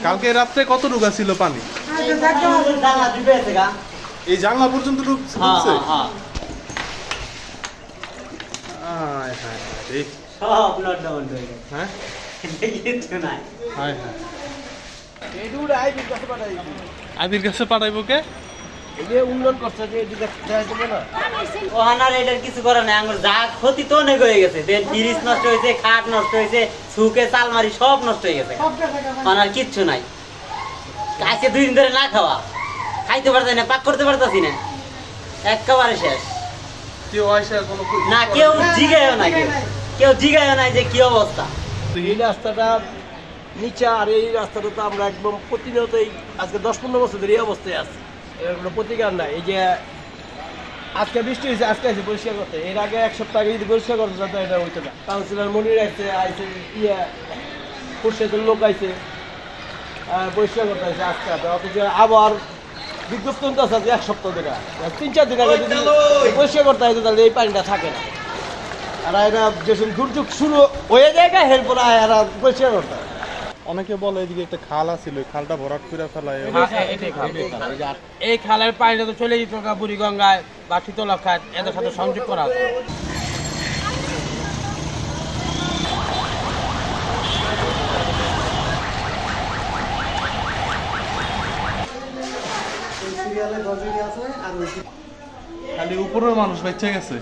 কালকে রাত্রে কত ডুবা ছিল পানি? এই জানলা পর্যন্ত ঢুকছে। আবির কাছে পাঠাইবো কে? কিছু করে না, যা ক্ষতি তো অনেক হয়ে গেছে। ফ্রিজ নষ্ট হয়েছে, খাট নষ্ট হয়েছে, সুকে চালমারি সব নষ্ট হয়ে গেছে। আর কিচ্ছু নাই। আজকে 2 দিন ধরে না খাওয়া, খাইতে পারতাছি না, পাক করতে পারতাছি না, একেবারে শেষ। না কেউ জিগায়ও না, কেউ জিগায়ও না যে কি অবস্থা। এই রাস্তাটা নিচে, আর এই রাস্তাটা তো আমরা একদম প্রতিনিয়তই আজকে 10-15 বছর ধরে এই অবস্থায় আছি। এর কোনো প্রতিকার নাই। এই যে আজকে বৃষ্টি হয়েছে, আজকে আছে পরিষ্কার করতে, এর আগে 1 সপ্তাহ আগে যদি পরিষ্কার করতে যাতে এটা হইতো না। কাউন্সিলর মনির আইছে পরিষদের লোক আইছে, পরিষ্কার করতে আছে আজকে। অথচ আবার বিজ্ঞপ্তি আছে 1 সপ্তাহ ধরে, 3-4 দিন আগে যদি পরিষ্কার করতে হয়তো তাহলে এই পানিটা থাকে না। আর এরা যেসব দুর্যোগ শুরু হয়ে যায় এরপর এরা পরিষ্কার করতে হয়। অনেকে বলে এদিকে একটা খাল আছিল, খালটা ভরাট করে ফেলায়। এই খালের পানিটা তো চলে যেত বুড়িগঙ্গায় বা শীতলক্ষায়, এদের সাথে সংযোগ করা আছে। খালি উপরের মানুষ বেঁচে গেছে।